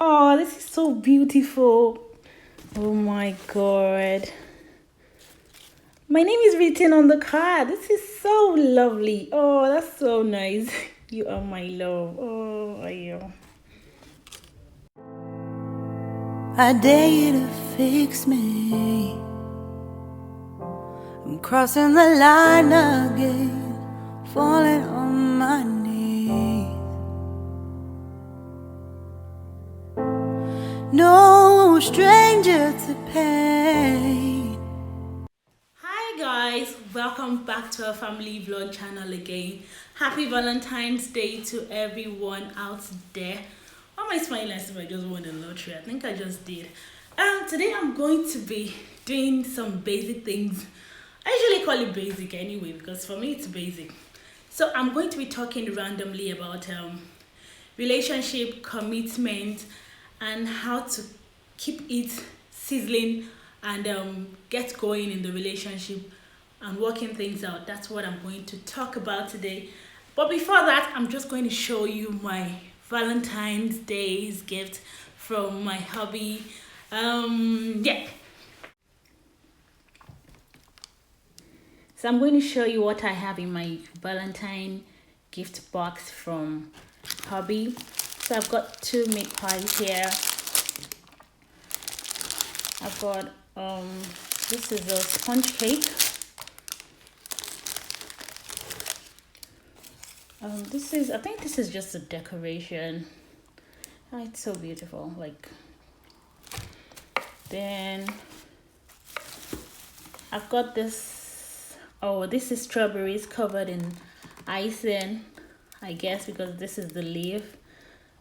Oh, this is so beautiful. Oh my god. My name is written on the card. This is so lovely. Oh, that's so nice. You are my love. Oh, are you? I dare you to fix me. I'm crossing the line again, falling on my knees. No stranger to pain. Hi guys, welcome back to our family vlog channel again. Happy Valentine's Day to everyone out there. Why am I smiling as if I just won the lottery? I think I just did. Today I'm going to be doing some basic things. I usually call it basic anyway because for me it's basic. So I'm going to be talking randomly about relationship, commitment, and how to keep it sizzling and get going in the relationship and working things out. That's what I'm going to talk about today. But before that, I'm just going to show you my Valentine's Day's gift from my hubby. Yeah. So I'm going to show you what I have in my Valentine gift box from hubby. So I've got two meat pies here. I've got this is a sponge cake. I think this is just a decoration. Oh, it's so beautiful. Like, then I've got this. Oh, this is strawberries covered in icing, I guess, because this is the leaf.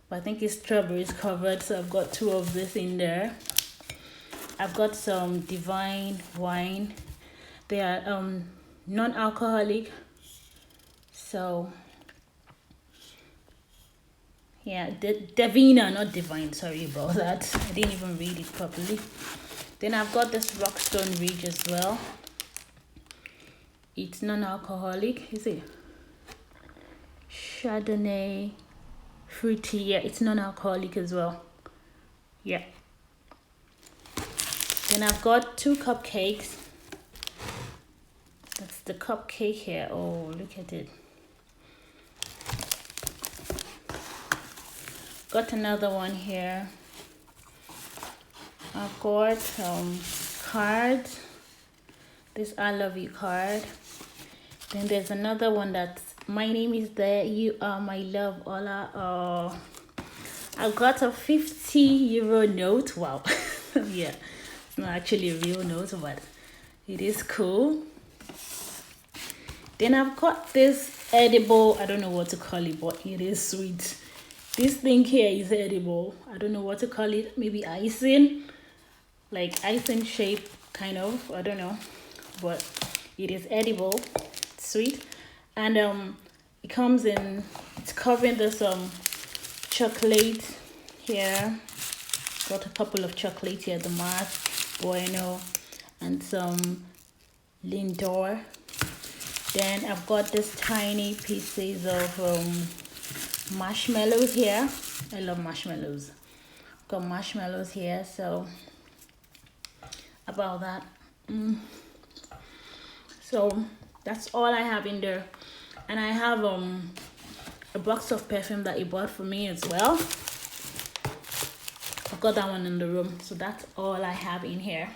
But I think it's strawberries covered, so I've got two of this in there. I've got some divine wine. They are non-alcoholic, so yeah, Davina, not divine, sorry about that, I didn't even read it properly. Then I've got this Rockstone Ridge as well. It's non-alcoholic, is it? Chardonnay fruity, yeah, it's non-alcoholic as well. Yeah. Then I've got two cupcakes. That's the cupcake here. Oh, look at it. Got another one here. I've got cards. This I love you card. Then there's another one that's my name is there. You are my love, Ola. Oh, I've got a 50 euro note. Wow. Yeah, it's not actually a real note, but it is cool. Then I've got this edible, I don't know what to call it, but it is sweet. This thing here is edible. I don't know what to call it. Maybe icing, like icing shape, kind of. I don't know, but it is edible. It's sweet, and it comes in. It's covering this chocolate here. Got a couple of chocolate here. The Mars Bueno and some Lindor. Then I've got this tiny pieces of marshmallows here. I love marshmallows. Got marshmallows here, so about that. So that's all I have in there, and I have a box of perfume that he bought for me as well. I've got that one in the room, so that's all I have in here.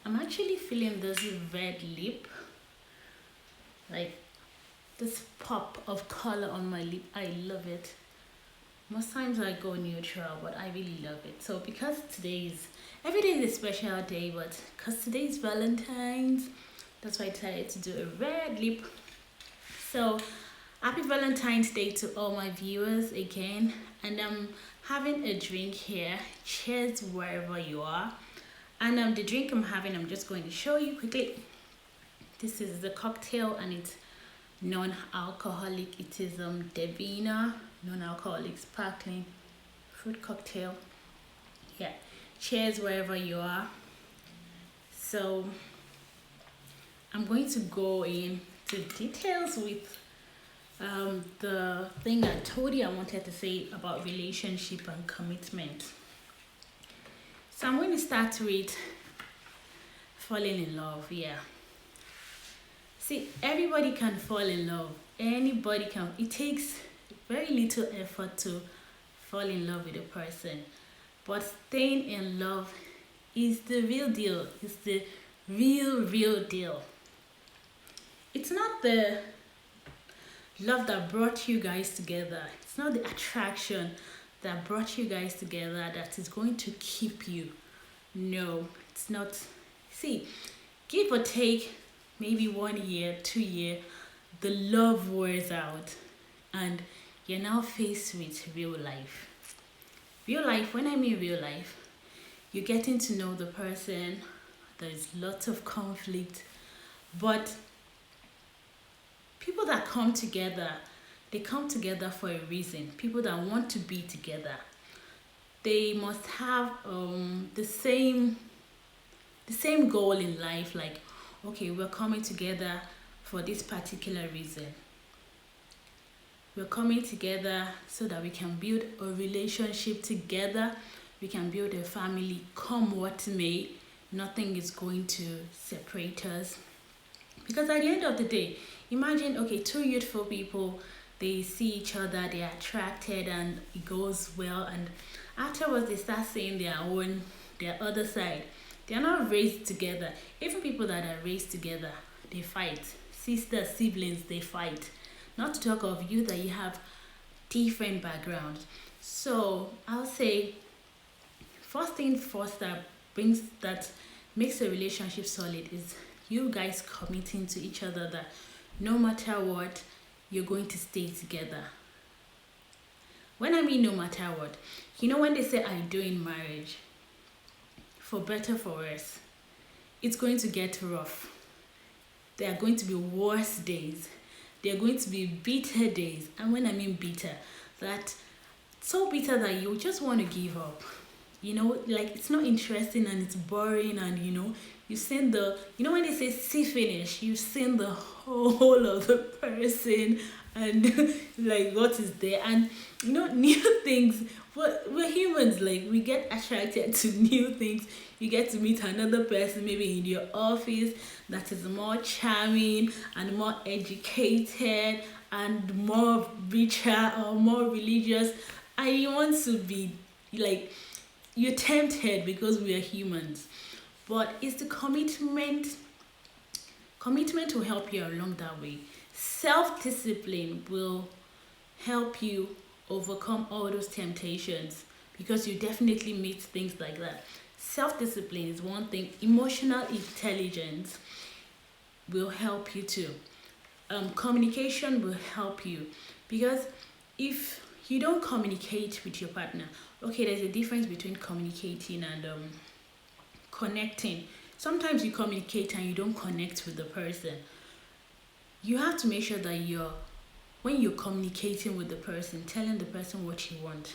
I'm actually feeling this red lip, like this pop of color on my lip. I love it. Most times I go neutral, but I really love it. So because every day is a special day, but because today is Valentine's, that's why I decided to do a red lip. So happy Valentine's Day to all my viewers again, and I'm having a drink here. Cheers wherever you are. And the drink I'm having, I'm just going to show you quickly. This is the cocktail, and it's non-alcoholic. It is Davina non-alcoholic sparkling fruit cocktail. Yeah, cheers wherever you are. So I'm going to go into details with The thing I told you I wanted to say about relationship and commitment. So I'm going to start with falling in love. Yeah. See, everybody can fall in love. Anybody can. It takes very little effort to fall in love with a person. But staying in love is the real deal. It's the real deal. It's not the love that brought you guys together. It's not the attraction that brought you guys together that is going to keep you. No, it's not. See, give or take maybe 1 year, 2 year, the love wears out and you're now faced with real life. Real life, when I mean real life, you're getting to know the person, there's lots of conflict, but people that come together, they come together for a reason. People that want to be together, they must have the same goal in life. Like, okay, we're coming together for this particular reason. We're coming together so that we can build a relationship together. We can build a family. Come what may, nothing is going to separate us. Because at the end of the day, imagine, okay, two youthful people, they see each other, they're attracted, and it goes well. And afterwards, they start seeing their other side. They're not raised together. Even people that are raised together, they fight. Sisters, siblings, they fight. Not to talk of you that you have different backgrounds. So I'll say, first thing first that makes a relationship solid is you guys committing to each other that no matter what, you're going to stay together. When I mean no matter what, when they say I do in marriage, for better for worse, it's going to get rough. There are going to be worse days. There are going to be bitter days. And when I mean bitter, that so bitter that you just want to give up. Like it's not interesting and it's boring, and you've seen when they say see finish, you've seen the whole of the person and like what is there, and new things. We're humans, like we get attracted to new things. You get to meet another person maybe in your office that is more charming and more educated and more richer or more religious, and you want to be like, you're tempted because we are humans. But it's the commitment. Commitment will help you along that way. Self-discipline will help you overcome all those temptations, because you definitely meet things like that. Self-discipline is one thing. Emotional intelligence will help you too. Communication will help you, because if you don't communicate with your partner, okay, there's a difference between communicating and connecting. Sometimes you communicate and you don't connect with the person. You have to make sure that when you're communicating with the person, telling the person what you want,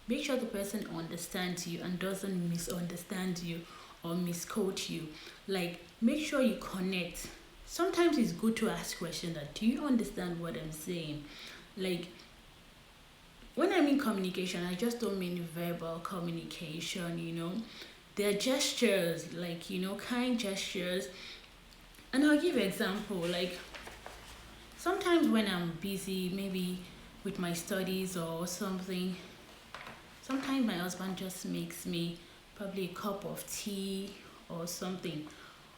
make sure the person understands you and doesn't misunderstand you or misquote you. Like, make sure you connect. Sometimes it's good to ask questions that, do you understand what I'm saying? Like, when I mean communication, I just don't mean verbal communication. There are gestures, like, kind gestures. And I'll give an example. Like, sometimes when I'm busy, maybe with my studies or something, sometimes my husband just makes me probably a cup of tea or something.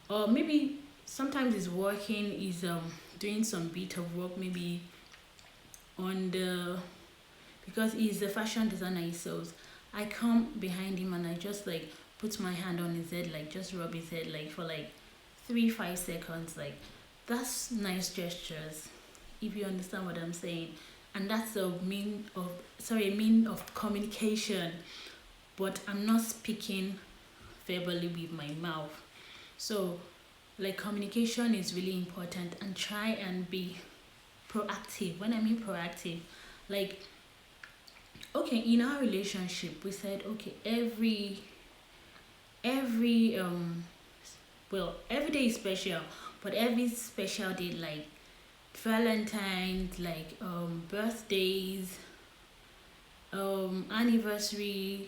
Or maybe sometimes he's working, he's doing some bit of work, maybe because he's a fashion designer, he sews. I come behind him and I just like put my hand on his head, like just rub his head like for like 3-5 seconds. Like, that's nice gestures, if you understand what I'm saying. And that's a mean of communication, but I'm not speaking verbally with my mouth. So like, communication is really important, and try and be proactive. When I mean proactive, like, okay, in our relationship we said, okay, every day is special, but every special day, like Valentine's, like birthdays, anniversary,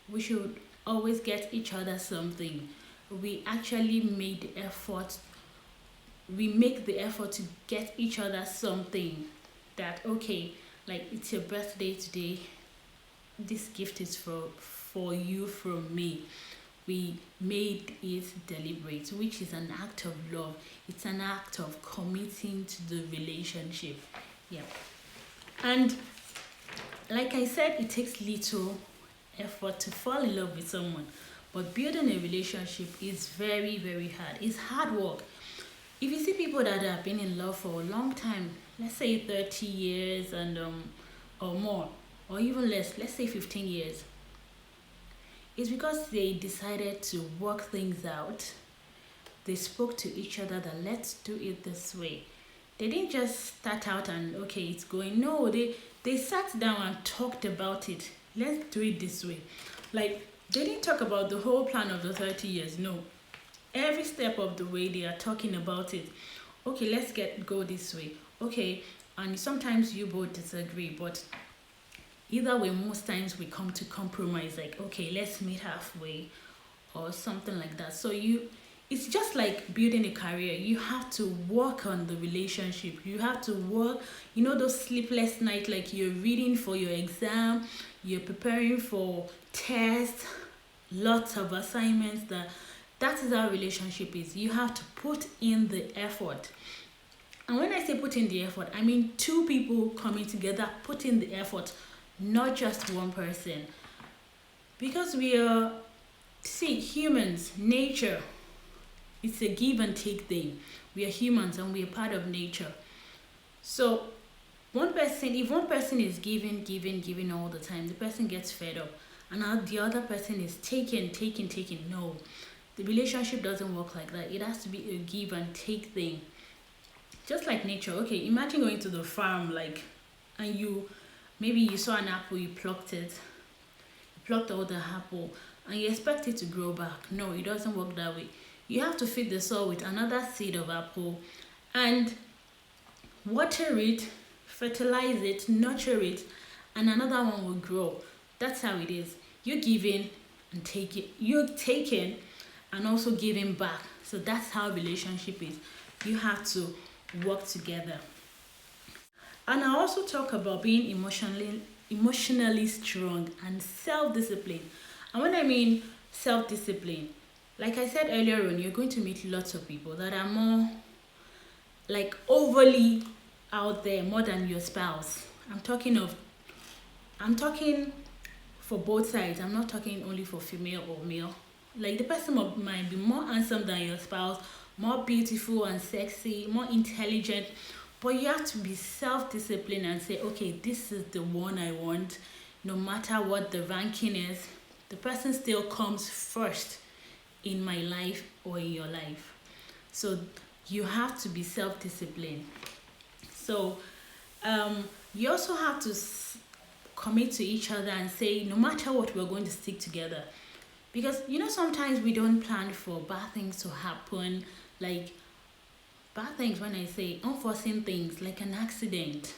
we should always get each other something. We actually made the effort, we make the effort to get each other something, that okay, like it's your birthday today, this gift is for you from me. We made it deliberate, which is an act of love. It's an act of committing to the relationship. Yeah. And like I said, it takes little effort to fall in love with someone. But building a relationship is very, very hard. It's hard work. If you see people that have been in love for a long time, let's say 30 years and or more, or even less, let's say 15 years, it's because they decided to work things out. They spoke to each other that let's do it this way. They didn't just start out and okay, it's going. No, they sat down and talked about it. Let's do it this way. Like they didn't talk about the whole plan of the 30 years. No. Every step of the way they are talking about it. Okay, let's go this way. Okay, and sometimes you both disagree, but either way, most times we come to compromise, like okay, let's meet halfway or something like that. So it's just like building a career. You have to work on the relationship. You have to work, those sleepless nights, like you're reading for your exam, you're preparing for tests, lots of assignments. That is how relationship is. You have to put in the effort. And when I say put in the effort, I mean two people coming together, put in the effort, not just one person. Because we are, see, humans, nature, it's a give and take thing. We are humans and we are part of nature. So if one person is giving all the time, the person gets fed up. And now the other person is taking. No, the relationship doesn't work like that. It has to be a give and take thing. Just like nature. Okay, imagine going to the farm, and maybe you saw an apple, you plucked it. You plucked all the apple, and you expect it to grow back. No, it doesn't work that way. You have to feed the soil with another seed of apple, and water it, fertilize it, nurture it, and another one will grow. That's how it is. You're giving and taking. You're taking and also giving back. So that's how relationship is. You have to work together. And I also talk about being emotionally strong and self-discipline. And when I mean self-discipline, like I said earlier on, you're going to meet lots of people that are more like overly out there, more than your spouse. I'm talking for both sides. I'm not talking only for female or male. Like the person might be more handsome than your spouse, more beautiful and sexy, more intelligent, but you have to be self-disciplined and say, okay, this is the one I want. No matter what the ranking is, the person still comes first in my life or in your life. So you have to be self-disciplined. So you also have to commit to each other and say, no matter what, we're going to stick together. Because sometimes we don't plan for bad things to happen. Like bad things, when I say unforeseen things, like an accident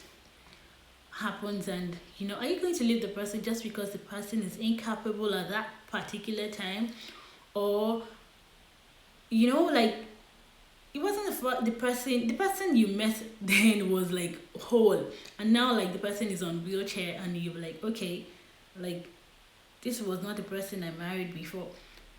happens, and are you going to leave the person just because the person is incapable at that particular time? Or like it wasn't the person you met then was like whole, and now like the person is on wheelchair, and you're like, okay, like this was not the person I married before.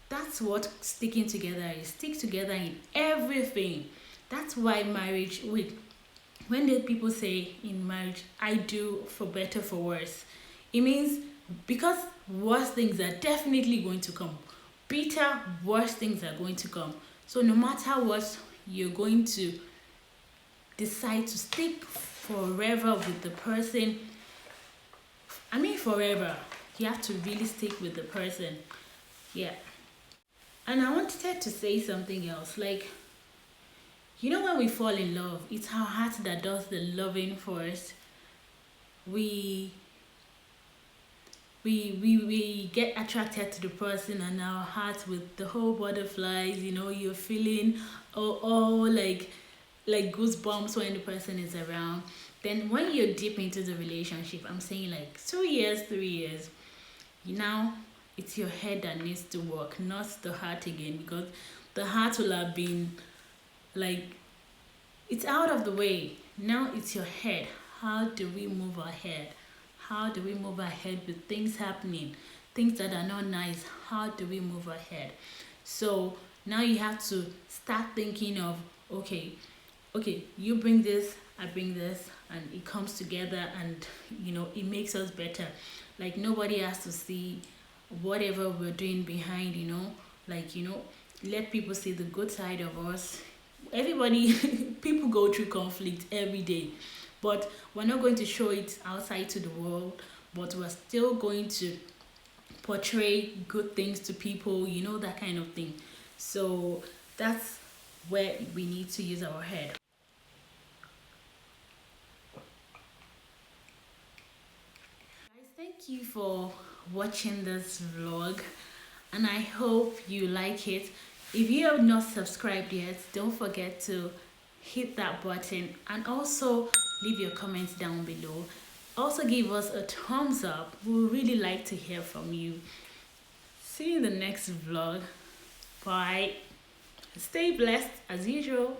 That's what sticking together is. Stick together in everything. That's why marriage, when the people say in marriage, I do for better, for worse, it means because worse things are definitely going to come. Bitter, worse things are going to come. So no matter what, you're going to decide to stick forever with the person. I mean forever. You have to really stick with the person. Yeah. And I wanted to say something else. Like, when we fall in love, it's our heart that does the loving for us. We get attracted to the person, and our hearts with the whole butterflies, you're feeling all like like goosebumps when the person is around. Then when you're deep into the relationship, I'm saying like 2 years, 3 years, now it's your head that needs to work, not the heart again, because the heart will have been like, it's out of the way. Now it's your head. How do we move ahead? How do we move ahead with things happening, things that are not nice? How do we move ahead? So now you have to start thinking of, okay, you bring this, I bring this, and it comes together, and it makes us better. Like nobody has to see whatever we're doing behind, like let people see the good side of us. Everybody, people go through conflict every day, but we're not going to show it outside to the world, but we're still going to portray good things to people, that kind of thing. So that's where we need to use our head. Guys, thank you for watching this vlog, and I hope you like it. If you have not subscribed yet, don't forget to hit that button, and also leave your comments down below. Also give us a thumbs up. We would really like to hear from you. See you in the next vlog. Bye. Stay blessed as usual.